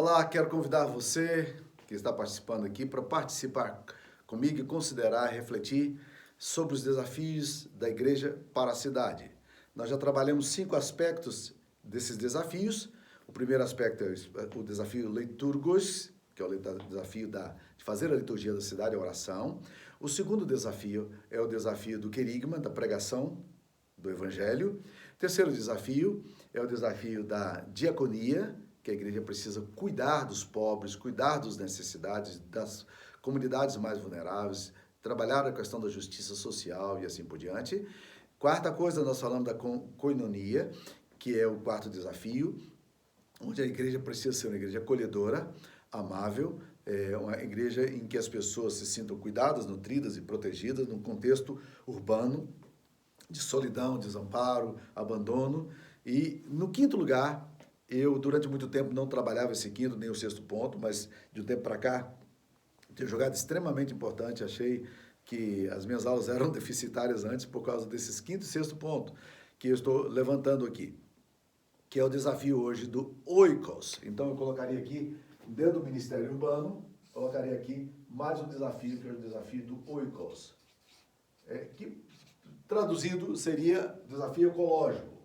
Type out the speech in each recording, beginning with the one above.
Olá, quero convidar você que está participando aqui para participar comigo e considerar, refletir sobre os desafios da igreja para a cidade. Nós já trabalhamos 5 aspectos desses desafios. O primeiro aspecto é o desafio liturgos, que é o desafio de fazer a liturgia da cidade, a oração. O segundo desafio é o desafio do querigma, da pregação do evangelho. Terceiro desafio é o desafio da diaconia, que a igreja precisa cuidar dos pobres, cuidar das necessidades das comunidades mais vulneráveis, trabalhar a questão da justiça social e assim por diante. Quarta coisa, nós falamos da koinonia, que é o quarto desafio, onde a igreja precisa ser uma igreja acolhedora, amável, uma igreja em que as pessoas se sintam cuidadas, nutridas e protegidas num contexto urbano de solidão, desamparo, abandono. E no quinto lugar, eu durante muito tempo não trabalhava esse quinto nem o sexto ponto, mas de um tempo para cá, tenho jogado extremamente importante, achei que as minhas aulas eram deficitárias antes por causa desses quinto e sexto ponto que eu estou levantando aqui, que é o desafio hoje do oikos. Então eu colocaria aqui, dentro do Ministério Urbano, colocaria aqui mais um desafio, que é o desafio do oikos, que traduzido seria desafio ecológico.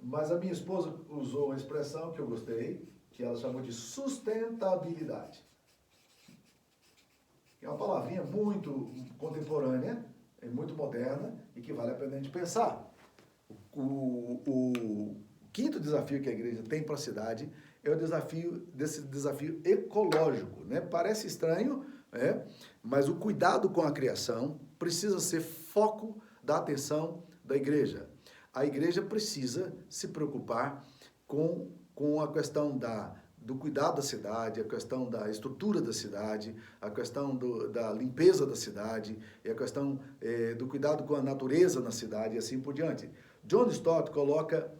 Mas a minha esposa usou uma expressão que eu gostei, que ela chamou de sustentabilidade. É uma palavrinha muito contemporânea, muito moderna e que vale a pena a gente pensar. O quinto desafio que a igreja tem para a cidade é o desafio ecológico, né? Parece estranho, mas o cuidado com a criação precisa ser foco da atenção da igreja. A igreja precisa se preocupar com a questão do cuidado da cidade, a questão da estrutura da cidade, a questão da limpeza da cidade, e a questão do cuidado com a natureza na cidade e assim por diante. John Stott coloca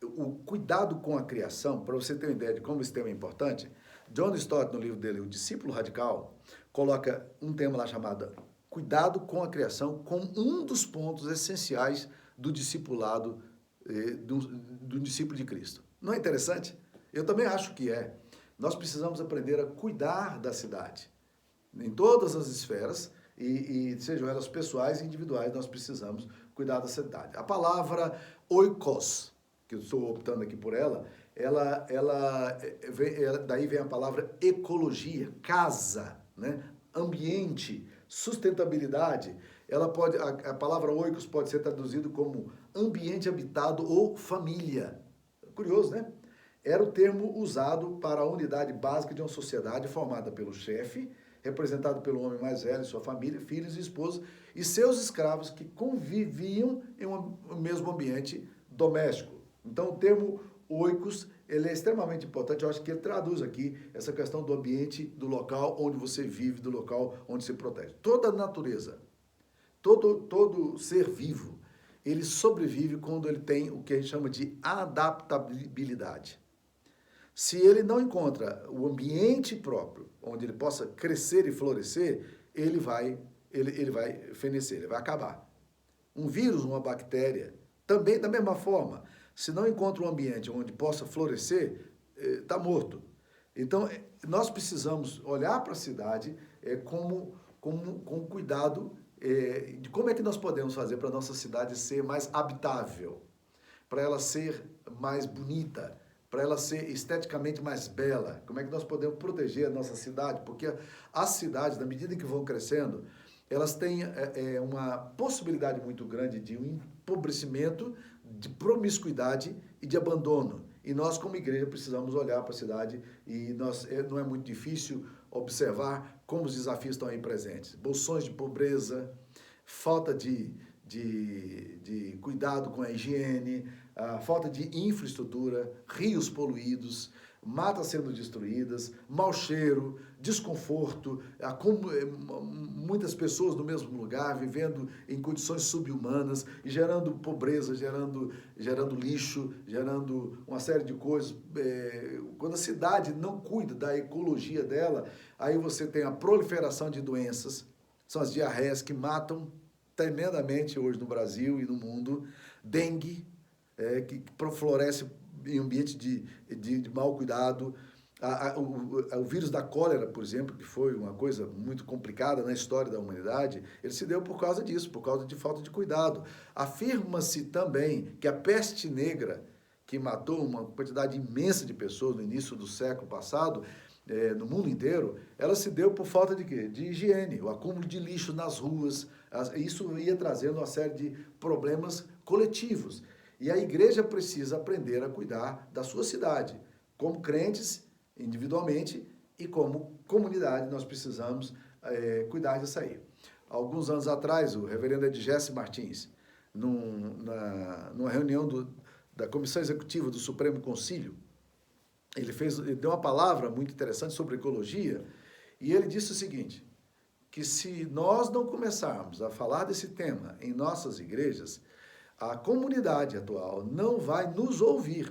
o cuidado com a criação, para você ter uma ideia de como esse tema é importante. John Stott, no livro dele, O Discípulo Radical, coloca um tema lá chamado Cuidado com a Criação, como um dos pontos essenciais do discipulado do discípulo de Cristo. Não é interessante? Eu também acho que é. Nós precisamos aprender a cuidar da cidade. Em todas as esferas, e sejam elas pessoais e individuais, nós precisamos cuidar da cidade. A palavra oikos, que eu estou optando aqui por ela, daí vem a palavra ecologia, casa, né? Ambiente, sustentabilidade. A palavra oikos pode ser traduzido como ambiente habitado ou família. Curioso, né? Era o termo usado para a unidade básica de uma sociedade formada pelo chefe, representado pelo homem mais velho, sua família, filhos e esposa, e seus escravos que conviviam em um mesmo ambiente doméstico. Então, o termo oikos, ele é extremamente importante. Eu acho que ele traduz aqui essa questão do ambiente, do local onde você vive, do local onde se protege. Toda a natureza, todo ser vivo, ele sobrevive quando ele tem o que a gente chama de adaptabilidade. Se ele não encontra o ambiente próprio, onde ele possa crescer e florescer, ele vai fenecer, ele vai acabar. Um vírus, uma bactéria, também da mesma forma, se não encontra um ambiente onde possa florescer, está morto. Então, nós precisamos olhar para a cidade com cuidado de como é que nós podemos fazer para a nossa cidade ser mais habitável, para ela ser mais bonita, para ela ser esteticamente mais bela. Como é que nós podemos proteger a nossa cidade? Porque as cidades, na medida que vão crescendo, elas têm uma possibilidade muito grande de um empobrecimento, de promiscuidade e de abandono. E nós, como igreja, precisamos olhar para a cidade e não é muito difícil observar como os desafios estão aí presentes. Bolsões de pobreza, falta de cuidado com a higiene, a falta de infraestrutura, rios poluídos, matas sendo destruídas, mau cheiro, desconforto, muitas pessoas no mesmo lugar, vivendo em condições subhumanas e gerando pobreza, gerando lixo, gerando uma série de coisas. Quando a cidade não cuida da ecologia dela, aí você tem a proliferação de doenças, são as diarreias que matam tremendamente hoje no Brasil e no mundo, dengue, que floresce em ambiente de mau cuidado, O vírus da cólera, por exemplo, que foi uma coisa muito complicada na história da humanidade, ele se deu por causa disso, por causa de falta de cuidado. Afirma-se também que a peste negra, que matou uma quantidade imensa de pessoas no início do século passado, no mundo inteiro, ela se deu por falta de quê? De higiene, o acúmulo de lixo nas ruas. Isso ia trazendo uma série de problemas coletivos. E a igreja precisa aprender a cuidar da sua cidade. Como crentes, individualmente, e como comunidade, nós precisamos cuidar disso aí. Alguns anos atrás, o reverendo Edgesse Martins, numa reunião da Comissão Executiva do Supremo Concílio, ele deu uma palavra muito interessante sobre ecologia, e ele disse o seguinte, que se nós não começarmos a falar desse tema em nossas igrejas, a comunidade atual não vai nos ouvir,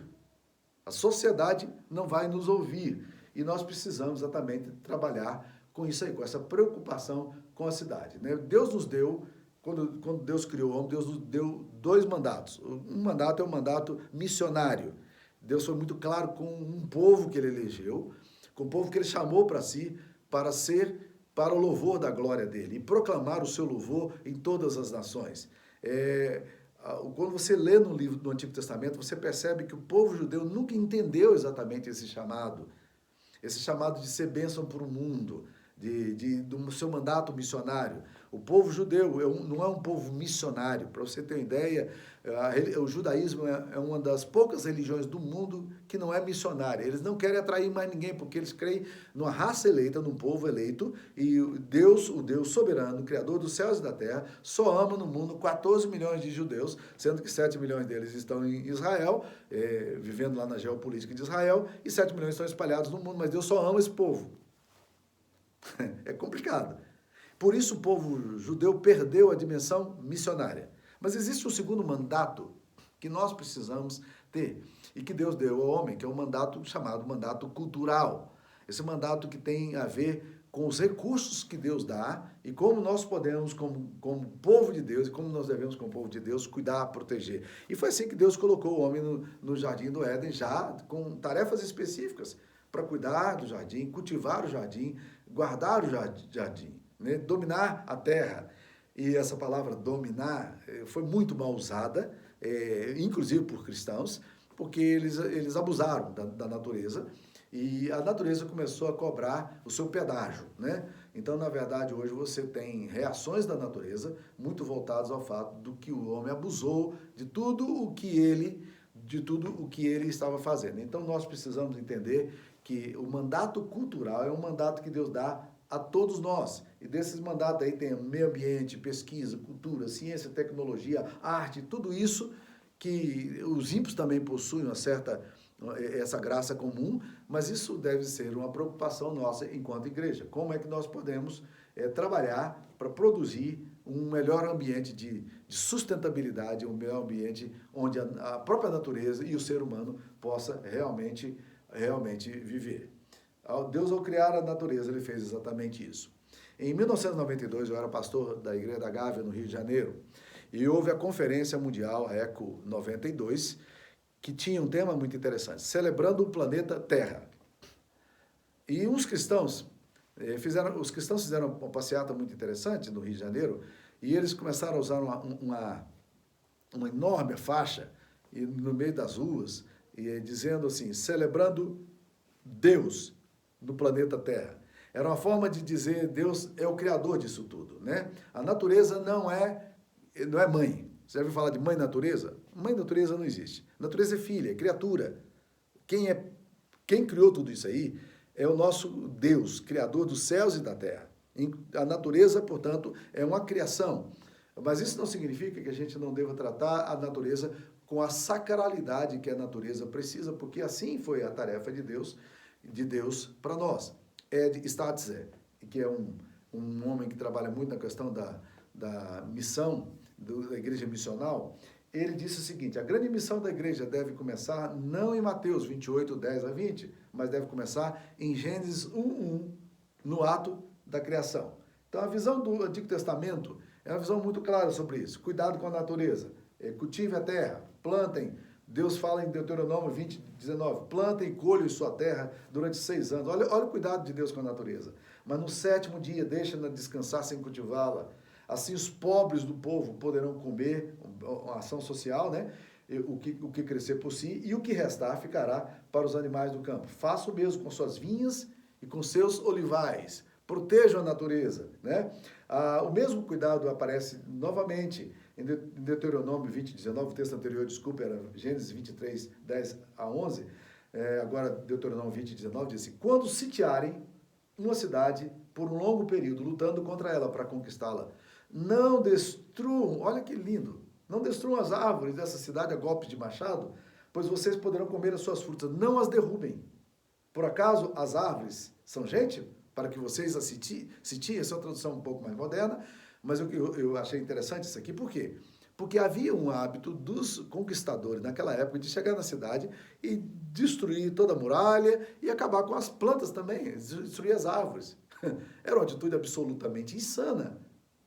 a sociedade não vai nos ouvir, e nós precisamos exatamente trabalhar com isso aí, com essa preocupação com a cidade, né? Deus nos deu, quando Deus criou o homem, Deus nos deu 2 mandatos. Um mandato é um mandato missionário. Deus foi muito claro com um povo que ele elegeu, com um povo que ele chamou para si, para o louvor da glória dele, e proclamar o seu louvor em todas as nações. Quando você lê no livro do Antigo Testamento, você percebe que o povo judeu nunca entendeu exatamente esse chamado de ser bênção para o mundo, do seu mandato missionário. O povo judeu não é um povo missionário. Para você ter uma ideia, o judaísmo é uma das poucas religiões do mundo que não é missionária. Eles não querem atrair mais ninguém, porque eles creem numa raça eleita, num povo eleito, e o Deus soberano, Criador dos céus e da terra, só ama no mundo 14 milhões de judeus, sendo que 7 milhões deles estão em Israel, vivendo lá na geopolítica de Israel, e 7 milhões estão espalhados no mundo, mas Deus só ama esse povo. É complicado. Por isso o povo judeu perdeu a dimensão missionária. Mas existe um segundo mandato que nós precisamos ter e que Deus deu ao homem, que é um mandato chamado mandato cultural. Esse mandato que tem a ver com os recursos que Deus dá e como nós podemos, como povo de Deus, e como nós devemos, como povo de Deus, cuidar, proteger. E foi assim que Deus colocou o homem no jardim do Éden, já com tarefas específicas para cuidar do jardim, cultivar o jardim, guardar o jardim, né? Dominar a terra. E essa palavra dominar foi muito mal usada, inclusive por cristãos, porque eles abusaram da natureza, e a natureza começou a cobrar o seu pedágio, né? Então, na verdade, hoje você tem reações da natureza muito voltadas ao fato do que o homem abusou de tudo o que ele estava fazendo. Então, nós precisamos entender que o mandato cultural é um mandato que Deus dá a todos nós. E desses mandatos aí tem meio ambiente, pesquisa, cultura, ciência, tecnologia, arte, tudo isso que os ímpios também possuem essa graça comum, mas isso deve ser uma preocupação nossa enquanto igreja. Como é que nós podemos trabalhar para produzir um melhor ambiente de sustentabilidade, um melhor ambiente onde a própria natureza e o ser humano possa realmente viver. Deus, ao criar a natureza, ele fez exatamente isso. Em 1992, eu era pastor da Igreja da Gávea, no Rio de Janeiro, e houve a Conferência Mundial, a ECO 92, que tinha um tema muito interessante, celebrando o planeta Terra. E os cristãos fizeram uma passeata muito interessante no Rio de Janeiro, e eles começaram a usar uma enorme faixa no meio das ruas, dizendo assim, celebrando Deus no planeta Terra. Era uma forma de dizer Deus é o criador disso tudo, né? A natureza não é mãe. Você já ouviu falar de mãe natureza? Mãe natureza não existe. Natureza é filha, é criatura. Quem criou tudo isso aí é o nosso Deus, criador dos céus e da terra. A natureza, portanto, é uma criação. Mas isso não significa que a gente não deva tratar a natureza com a sacralidade que a natureza precisa, porque assim foi a tarefa de Deus para nós. Ed Stetzer, que é um homem que trabalha muito na questão da missão, da igreja missional, ele disse o seguinte, a grande missão da igreja deve começar não em Mateus 28, 10 a 20, mas deve começar em Gênesis 1:1, no ato da criação. Então a visão do Antigo Testamento é uma visão muito clara sobre isso. Cuidado com a natureza, cultive a terra, plantem, Deus fala em Deuteronômio 20, 19, planta e colhe sua terra durante 6 anos. Olha o cuidado de Deus com a natureza. Mas no 7º dia, deixa-na descansar sem cultivá-la. Assim os pobres do povo poderão comer, uma ação social, né? O que crescer por si, e o que restar ficará para os animais do campo. Faça o mesmo com suas vinhas e com seus olivais. Protejam a natureza, né? O mesmo cuidado aparece novamente em Deuteronômio 20, 19, o texto anterior, desculpa, era Gênesis 23, 10 a 11. Agora, Deuteronômio 20, 19 diz assim: quando sitiarem uma cidade por um longo período, lutando contra ela para conquistá-la, não destruam, olha que lindo, não destruam as árvores dessa cidade a golpe de machado, pois vocês poderão comer as suas frutas, não as derrubem. Por acaso as árvores são gente? Para que vocês as sitiem, essa é uma tradução um pouco mais moderna, mas eu achei interessante isso aqui, por quê? Porque havia um hábito dos conquistadores naquela época de chegar na cidade e destruir toda a muralha e acabar com as plantas também, destruir as árvores. Era uma atitude absolutamente insana,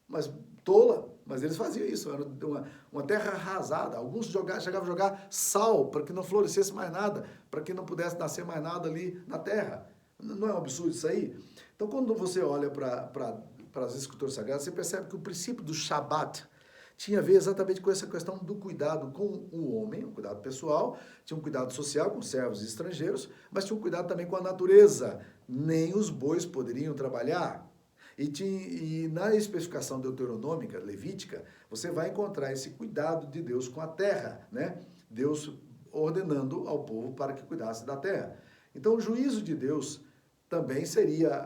mas tola, mas eles faziam isso, era uma terra arrasada. Alguns chegavam a jogar sal para que não florescesse mais nada, para que não pudesse nascer mais nada ali na terra. Não é um absurdo isso aí? Então, quando você olha para as escrituras sagradas, você percebe que o princípio do Shabat tinha a ver exatamente com essa questão do cuidado com o homem, um cuidado pessoal, tinha um cuidado social com servos e estrangeiros, mas tinha um cuidado também com a natureza. Nem os bois poderiam trabalhar. E na especificação deuteronômica, levítica, você vai encontrar esse cuidado de Deus com a terra, né? Deus ordenando ao povo para que cuidasse da terra. Então, o juízo de Deus também seria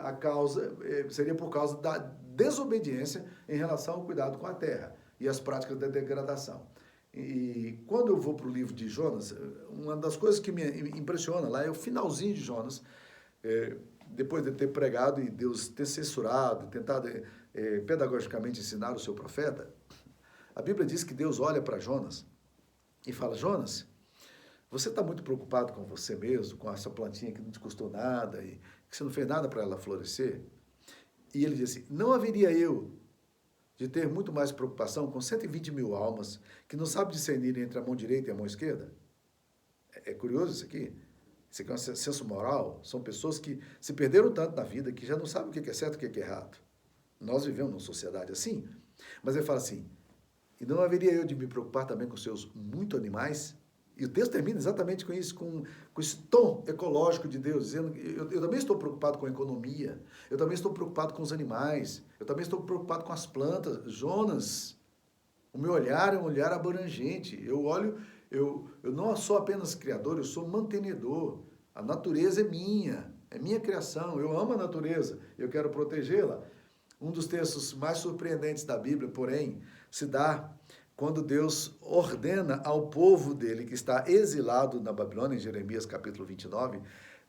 por causa da desobediência em relação ao cuidado com a terra e as práticas da degradação. E quando eu vou para o livro de Jonas, uma das coisas que me impressiona lá é o finalzinho de Jonas, depois de ter pregado e Deus ter censurado, tentado pedagogicamente ensinar o seu profeta. A Bíblia diz que Deus olha para Jonas e fala: Jonas, você está muito preocupado com você mesmo, com essa plantinha que não te custou nada e que você não fez nada para ela florescer? E ele diz assim: não haveria eu de ter muito mais preocupação com 120 mil almas que não sabem discernir entre a mão direita e a mão esquerda? É curioso isso aqui. Isso aqui é um senso moral. São pessoas que se perderam tanto na vida que já não sabem o que é certo e o que é errado. Nós vivemos numa sociedade assim. Mas ele fala assim: e não haveria eu de me preocupar também com seus muitos animais? E o texto termina exatamente com isso, com esse tom ecológico de Deus, dizendo que eu também estou preocupado com a economia, eu também estou preocupado com os animais, eu também estou preocupado com as plantas. Jonas, o meu olhar é um olhar abrangente. Eu olho, eu não sou apenas criador, eu sou mantenedor. A natureza é minha criação, eu amo a natureza, eu quero protegê-la. Um dos textos mais surpreendentes da Bíblia, porém, se dá quando Deus ordena ao povo dele, que está exilado na Babilônia, em Jeremias capítulo 29,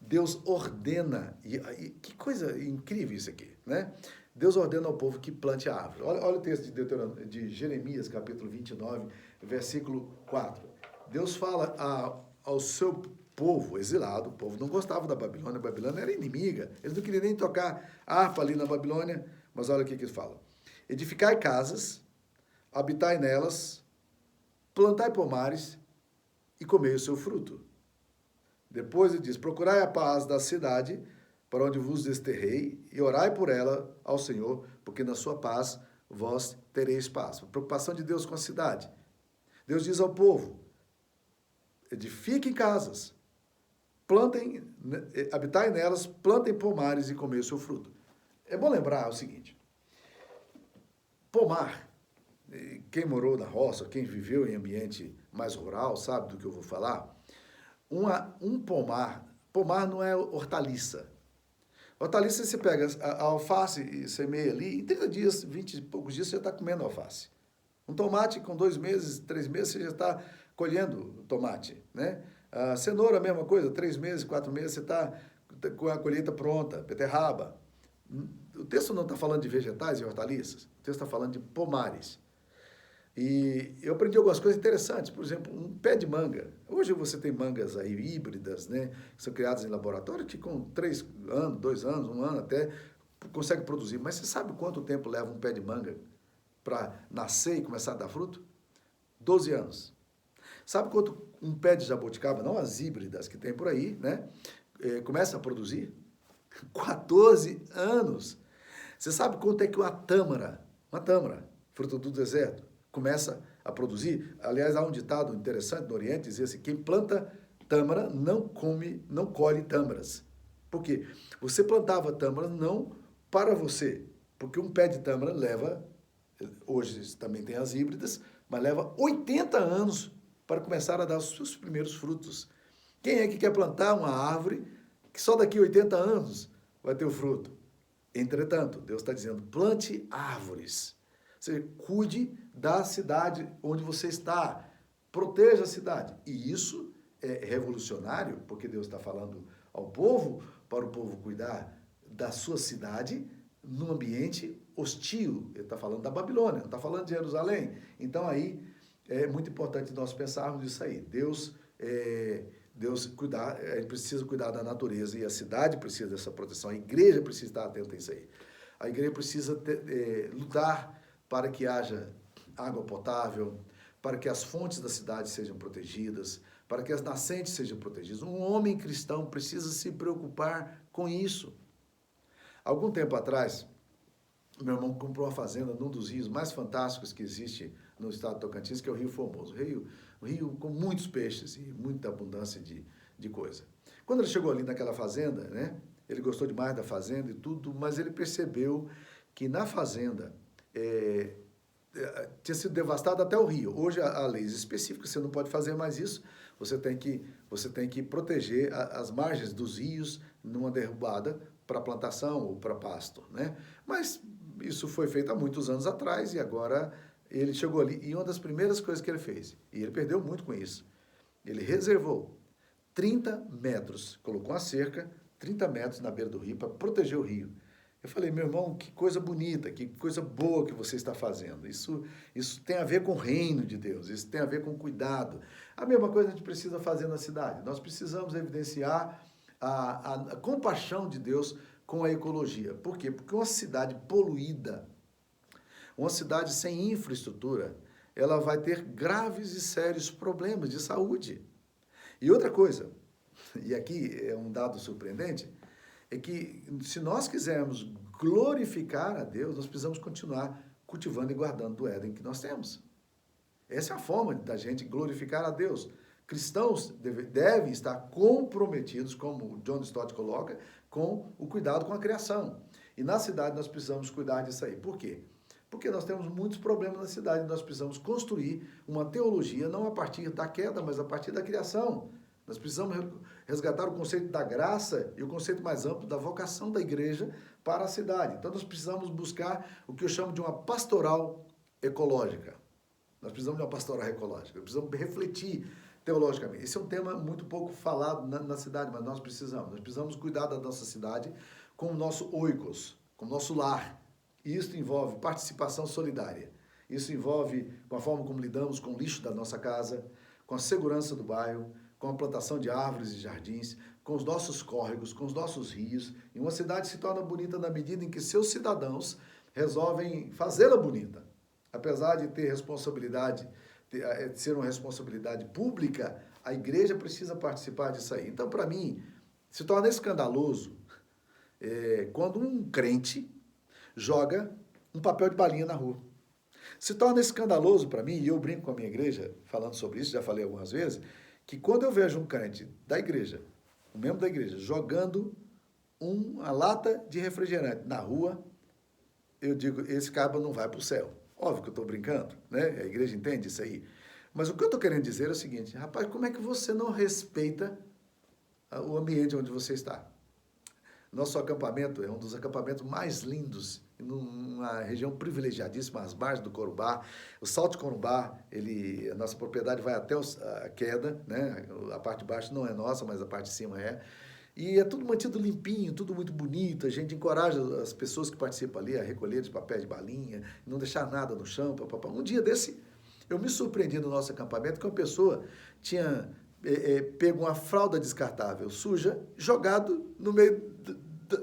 Deus ordena, e que coisa incrível isso aqui, né? Deus ordena ao povo que plante a árvore. Olha o texto de Jeremias capítulo 29, versículo 4. Deus fala ao seu povo exilado, o povo não gostava da Babilônia, a Babilônia era inimiga, eles não queriam nem tocar harpa ali na Babilônia, mas olha o que ele fala: edificai casas, habitai nelas, plantai pomares e comei o seu fruto. Depois ele diz: procurai a paz da cidade para onde vos desterrei e orai por ela ao Senhor, porque na sua paz vós tereis paz. A preocupação de Deus com a cidade. Deus diz ao povo: edifiquem casas, plantem, habitai nelas, plantem pomares e comei o seu fruto. É bom lembrar o seguinte: pomar, quem morou na roça, quem viveu em ambiente mais rural, sabe do que eu vou falar. Um pomar não é hortaliça. Hortaliça, você pega a alface e semeia ali, em 30 dias, 20 e poucos dias, você já está comendo alface. Um tomate, com 2 meses, 3 meses, você já está colhendo tomate, né? A cenoura, a mesma coisa, 3 meses, 4 meses, você está com a colheita pronta, beterraba. O texto não está falando de vegetais e hortaliças, o texto está falando de pomares. E eu aprendi algumas coisas interessantes, por exemplo, um pé de manga. Hoje você tem mangas aí híbridas, né, que são criadas em laboratório, que com 3 anos, 2 anos, 1 ano até, consegue produzir. Mas você sabe quanto tempo leva um pé de manga para nascer e começar a dar fruto? 12 anos. Sabe quanto um pé de jabuticaba, não as híbridas que tem por aí, né? Começa a produzir? 14 anos. Você sabe quanto é que uma tâmara, fruta do deserto, começa a produzir? Aliás, há um ditado interessante no Oriente, dizia assim, quem planta tâmara não colhe tâmaras. Por quê? Você plantava tâmara não para você, porque um pé de tâmara leva, hoje também tem as híbridas, mas leva 80 anos para começar a dar os seus primeiros frutos. Quem é que quer plantar uma árvore que só daqui a 80 anos vai ter o fruto? Entretanto, Deus está dizendo, plante árvores. Ou seja, cuide da cidade onde você está. Proteja a cidade. E isso é revolucionário, porque Deus está falando ao povo, para o povo cuidar da sua cidade num ambiente hostil. Ele está falando da Babilônia, não está falando de Jerusalém. Então aí é muito importante nós pensarmos nisso aí. Deus cuidar, a gente precisa cuidar da natureza e a cidade precisa dessa proteção, a igreja precisa estar atenta a isso aí. A igreja precisa lutar para que haja água potável, para que as fontes da cidade sejam protegidas, para que as nascentes sejam protegidas. Um homem cristão precisa se preocupar com isso. Algum tempo atrás, meu irmão comprou uma fazenda num dos rios mais fantásticos que existe no estado de Tocantins, que é o Rio Formoso. Um rio com muitos peixes e muita abundância de coisa. Quando ele chegou ali naquela fazenda, né, ele gostou demais da fazenda e tudo, mas ele percebeu que na fazenda tinha sido devastado até o rio. Hoje há leis específicas, você não pode fazer mais isso, você tem que proteger as margens dos rios numa derrubada para plantação ou para pasto, né? Mas isso foi feito há muitos anos atrás e agora ele chegou ali e uma das primeiras coisas que ele fez, e ele perdeu muito com isso, ele reservou 30 metros, colocou uma cerca, 30 metros na beira do rio para proteger o rio. Eu falei, meu irmão, que coisa bonita, que coisa boa que você está fazendo. Isso tem a ver com o reino de Deus, isso tem a ver com cuidado. A mesma coisa a gente precisa fazer na cidade. Nós precisamos evidenciar a compaixão de Deus com a ecologia. Por quê? Porque uma cidade poluída, uma cidade sem infraestrutura, ela vai ter graves e sérios problemas de saúde. E outra coisa, e aqui é um dado surpreendente, é que se nós quisermos glorificar a Deus, nós precisamos continuar cultivando e guardando do Éden que nós temos. Essa é a forma da gente glorificar a Deus. Cristãos devem estar comprometidos, como o John Stott coloca, com o cuidado com a criação. E na cidade nós precisamos cuidar disso aí. Por quê? Porque nós temos muitos problemas na cidade e nós precisamos construir uma teologia não a partir da queda, mas a partir da criação. Nós precisamos resgatar o conceito da graça e o conceito mais amplo da vocação da igreja para a cidade. Então nós precisamos buscar o que eu chamo de uma pastoral ecológica. Nós precisamos de uma pastoral ecológica, precisamos refletir teologicamente. Esse é um tema muito pouco falado na cidade, mas nós precisamos cuidar da nossa cidade com o nosso oikos, com o nosso lar. E isso envolve participação solidária. Isso envolve com a forma como lidamos com o lixo da nossa casa, com a segurança do bairro, com a plantação de árvores e jardins, com os nossos córregos, com os nossos rios. E uma cidade se torna bonita na medida em que seus cidadãos resolvem fazê-la bonita. Apesar de ter responsabilidade, de ser uma responsabilidade pública, a igreja precisa participar disso aí. Então, para mim, se torna escandaloso quando um crente joga um papel de balinha na rua. Se torna escandaloso para mim, e eu brinco com a minha igreja, falando sobre isso, já falei algumas vezes, que quando eu vejo um crente da igreja, um membro da igreja, jogando uma lata de refrigerante na rua, eu digo, esse cabo não vai para o céu. Óbvio que eu estou brincando, né? A igreja entende isso aí. Mas o que eu estou querendo dizer é o seguinte, rapaz, como é que você não respeita o ambiente onde você está? Nosso acampamento é um dos acampamentos mais lindos, numa região privilegiadíssima, as margens do Corumbá. O Salto de Corumbá, a nossa propriedade vai até a queda, né? A parte de baixo não é nossa, mas a parte de cima é. E é tudo mantido limpinho, tudo muito bonito. A gente encoraja as pessoas que participam ali a recolher os papéis de balinha, não deixar nada no chão. Um dia desse, eu me surpreendi no nosso acampamento que uma pessoa tinha pego uma fralda descartável suja, jogado no meio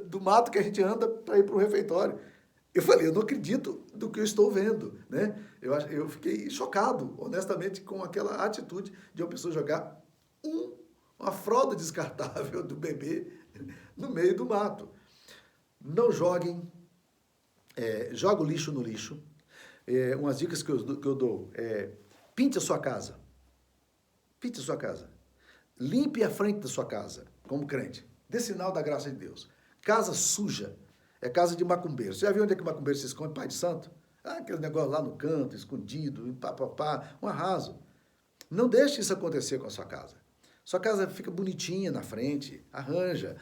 do mato que a gente anda para ir para o refeitório. Eu falei, eu não acredito do que eu estou vendo, né? Eu fiquei chocado, honestamente, com aquela atitude de uma pessoa jogar uma fralda descartável do bebê no meio do mato. Não joguem, joga o lixo no lixo. Umas dicas que eu dou, pinte a sua casa. Pinte a sua casa. Limpe a frente da sua casa, como crente. Dê sinal da graça de Deus. Casa suja é casa de macumbeiro. Você já viu onde é que o macumbeiro se esconde? Pai de santo? Aquele negócio lá no canto, escondido, um arraso. Não deixe isso acontecer com a sua casa. Sua casa fica bonitinha na frente, arranja,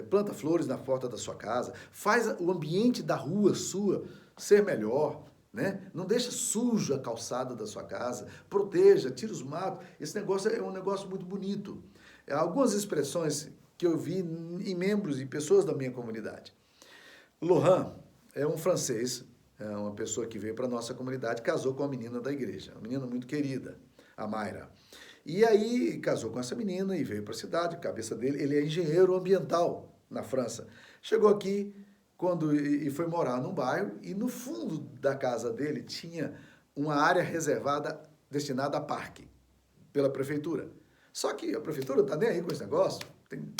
planta flores na porta da sua casa, faz o ambiente da rua sua ser melhor, né? Não deixa sujo a calçada da sua casa, proteja, tira os matos. Esse negócio é um negócio muito bonito. Algumas expressões que eu vi em membros e pessoas da minha comunidade. Lohan é um francês, é uma pessoa que veio para a nossa comunidade, casou com uma menina da igreja, uma menina muito querida, a Mayra. E aí casou com essa menina e veio para a cidade, a cabeça dele, ele é engenheiro ambiental na França. Chegou aqui e foi morar num bairro e no fundo da casa dele tinha uma área reservada destinada a parque pela prefeitura. Só que a prefeitura não está nem aí com esse negócio, tem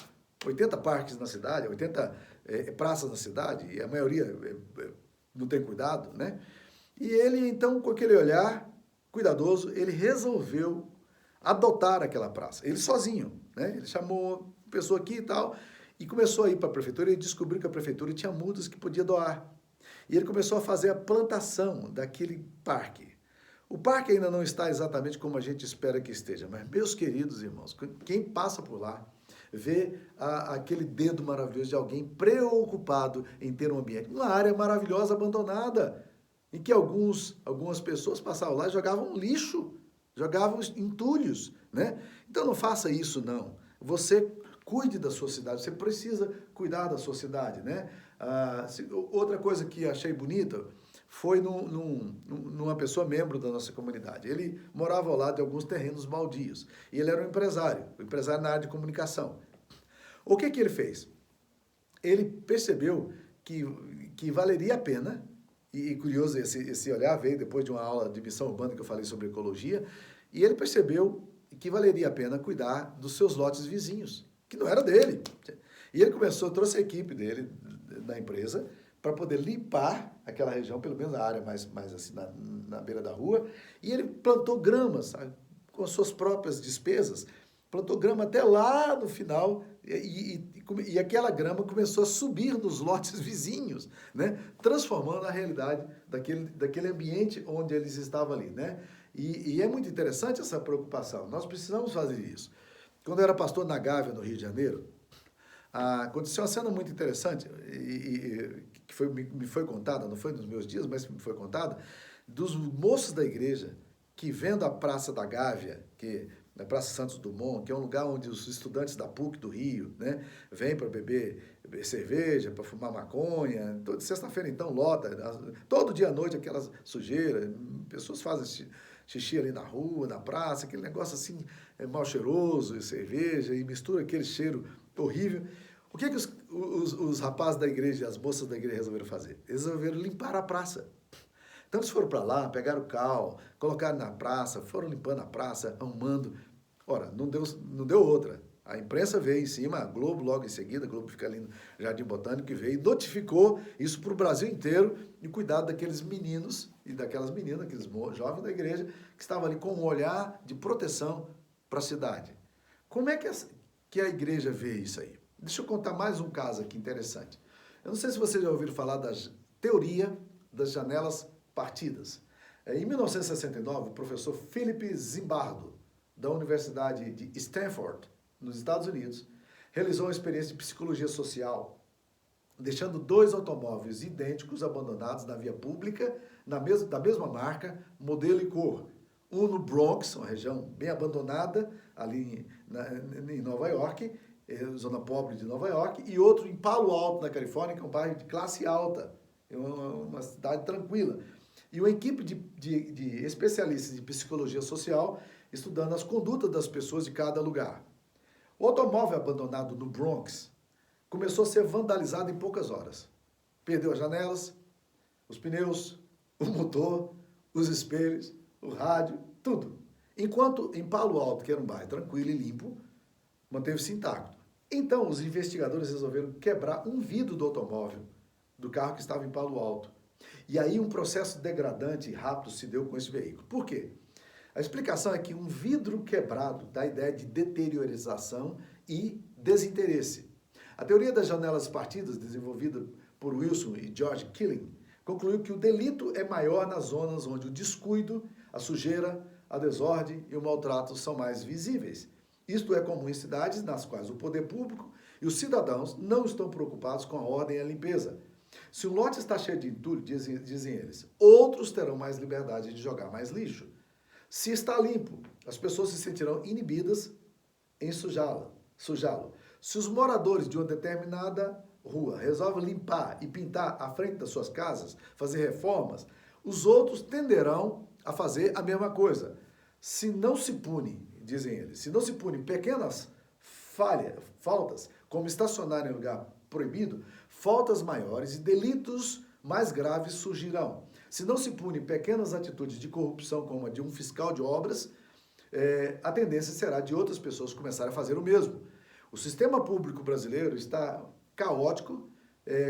80 parques na cidade, 80 praças na cidade, e a maioria não tem cuidado, né? E ele, então, com aquele olhar cuidadoso, ele resolveu adotar aquela praça. Ele sozinho, né? Ele chamou uma pessoa aqui e tal, e começou a ir para a prefeitura e descobriu que a prefeitura tinha mudas que podia doar. E ele começou a fazer a plantação daquele parque. O parque ainda não está exatamente como a gente espera que esteja, mas, meus queridos irmãos, quem passa por lá, vê aquele dedo maravilhoso de alguém preocupado em ter um ambiente. Uma área maravilhosa abandonada, em que algumas pessoas passavam lá e jogavam lixo, jogavam entulhos, né? Então não faça isso, não. Você cuide da sua cidade, você precisa cuidar da sua cidade, né? Outra coisa que achei bonita foi numa pessoa membro da nossa comunidade. Ele morava ao lado de alguns terrenos baldios. E ele era um empresário na área de comunicação. O que ele fez? Ele percebeu que valeria a pena, e curioso, esse olhar veio depois de uma aula de missão urbana que eu falei sobre ecologia, e ele percebeu que valeria a pena cuidar dos seus lotes vizinhos, que não era dele. E ele trouxe a equipe dele, da empresa, para poder limpar aquela região, pelo menos a área mais assim, na beira da rua, e ele plantou gramas, sabe, com as suas próprias despesas, plantou grama até lá no final, e aquela grama começou a subir nos lotes vizinhos, né, transformando a realidade daquele ambiente onde eles estavam ali, né, e é muito interessante essa preocupação, nós precisamos fazer isso. Quando eu era pastor na Gávea, no Rio de Janeiro, aconteceu uma cena muito interessante, que me foi contada, não foi nos meus dias, mas me foi contada, dos moços da igreja que, vendo a Praça da Gávea, que na Praça Santos Dumont, que é um lugar onde os estudantes da PUC do Rio, né, vêm para beber cerveja, para fumar maconha, toda sexta-feira então lota, todo dia à noite aquelas sujeiras, pessoas fazem xixi ali na rua, na praça, aquele negócio assim, mal cheiroso, e cerveja, e mistura aquele cheiro horrível. O que os rapazes da igreja e as moças da igreja resolveram fazer? Eles resolveram limpar a praça. Então eles foram para lá, pegaram o cal, colocaram na praça, foram limpando a praça, arrumando. Ora, não deu outra. A imprensa veio em cima, a Globo logo em seguida, a Globo fica ali no Jardim Botânico, que veio e notificou isso para o Brasil inteiro, e cuidado daqueles meninos e daquelas meninas, aqueles jovens da igreja, que estavam ali com um olhar de proteção para a cidade. Como é que a igreja vê isso aí? Deixa eu contar mais um caso aqui interessante. Eu não sei se vocês já ouviram falar da teoria das janelas partidas. Em 1969, o professor Philip Zimbardo, da Universidade de Stanford, nos Estados Unidos, realizou uma experiência de psicologia social, deixando 2 automóveis idênticos abandonados na via pública, da mesma marca, modelo e cor. Um no Bronx, uma região bem abandonada, ali em Nova York, zona pobre de Nova York, e outro em Palo Alto, na Califórnia, que é um bairro de classe alta, uma cidade tranquila. E uma equipe de especialistas de psicologia social estudando as condutas das pessoas de cada lugar. O automóvel abandonado no Bronx começou a ser vandalizado em poucas horas. Perdeu as janelas, os pneus, o motor, os espelhos, o rádio, tudo. Enquanto em Palo Alto, que era um bairro tranquilo e limpo, manteve-se intacto. Então, os investigadores resolveram quebrar um vidro do automóvel, do carro que estava em Palo Alto. E aí um processo degradante e rápido se deu com esse veículo. Por quê? A explicação é que um vidro quebrado dá a ideia de deteriorização e desinteresse. A teoria das janelas partidas, desenvolvida por Wilson e George Killing, concluiu que o delito é maior nas zonas onde o descuido, a sujeira, a desordem e o maltrato são mais visíveis. Isto é comum em cidades nas quais o poder público e os cidadãos não estão preocupados com a ordem e a limpeza. Se um lote está cheio de entulho, dizem eles, outros terão mais liberdade de jogar mais lixo. Se está limpo, as pessoas se sentirão inibidas em sujá-lo. Se os moradores de uma determinada rua resolvem limpar e pintar a frente das suas casas, fazer reformas, os outros tenderão a fazer a mesma coisa. Se não se pune, dizem eles, se não se pune pequenas faltas, como estacionar em lugar proibido, faltas maiores e delitos mais graves surgirão. Se não se pune pequenas atitudes de corrupção, como a de um fiscal de obras, a tendência será de outras pessoas começarem a fazer o mesmo. O sistema público brasileiro está caótico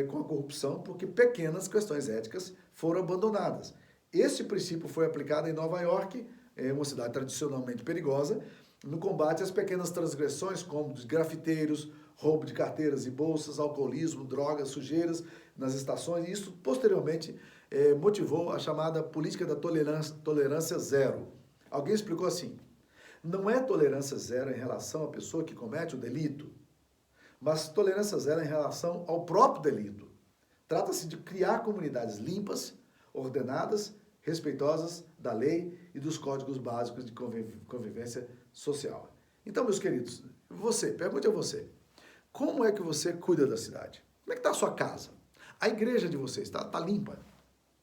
com a corrupção porque pequenas questões éticas foram abandonadas. Este princípio foi aplicado em Nova York, uma cidade tradicionalmente perigosa, no combate às pequenas transgressões como os grafiteiros, roubo de carteiras e bolsas, alcoolismo, drogas, sujeiras nas estações. E isso, posteriormente, motivou a chamada política da tolerância zero. Alguém explicou assim, não é tolerância zero em relação à pessoa que comete o delito, mas tolerância zero em relação ao próprio delito. Trata-se de criar comunidades limpas, ordenadas, respeitosas da lei e dos códigos básicos de convivência social. Então, meus queridos, pergunte a você, como é que você cuida da cidade? Como é que está a sua casa? A igreja de vocês está limpa?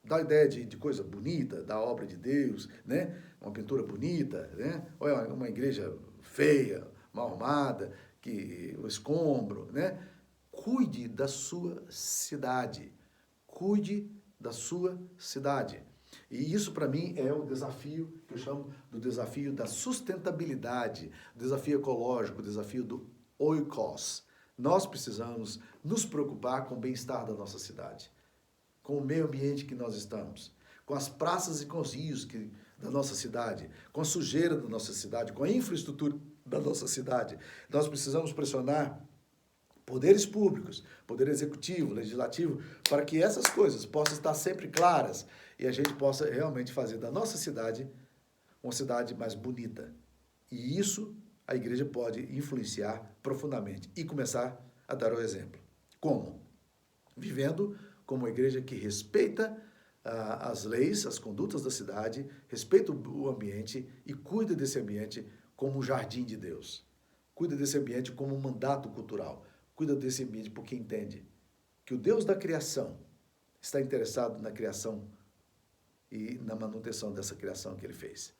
Dá ideia de coisa bonita, da obra de Deus, né? Uma pintura bonita, né? Ou é uma igreja feia, mal arrumada, o escombro, né? Cuide da sua cidade. Cuide da sua cidade. E isso, para mim, é o desafio que eu chamo do desafio da sustentabilidade, o desafio ecológico, o desafio do oikos. Nós precisamos nos preocupar com o bem-estar da nossa cidade, com o meio ambiente que nós estamos, com as praças e com os rios da nossa cidade, com a sujeira da nossa cidade, com a infraestrutura da nossa cidade. Nós precisamos pressionar poderes públicos, poder executivo, legislativo, para que essas coisas possam estar sempre claras e a gente possa realmente fazer da nossa cidade uma cidade mais bonita. E isso a igreja pode influenciar profundamente e começar a dar o exemplo. Como? Vivendo como uma igreja que respeita as leis, as condutas da cidade, respeita o ambiente e cuida desse ambiente como um jardim de Deus. Cuida desse ambiente como um mandato cultural. Cuida desse ambiente porque entende que o Deus da criação está interessado na criação e na manutenção dessa criação que ele fez.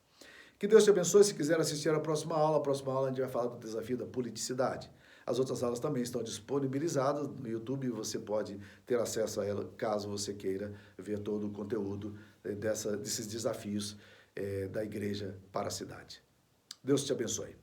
Que Deus te abençoe. Se quiser assistir à próxima aula a gente vai falar do desafio da politicidade. As outras aulas também estão disponibilizadas no YouTube e você pode ter acesso a ela caso você queira ver todo o conteúdo desses desafios da igreja para a cidade. Deus te abençoe.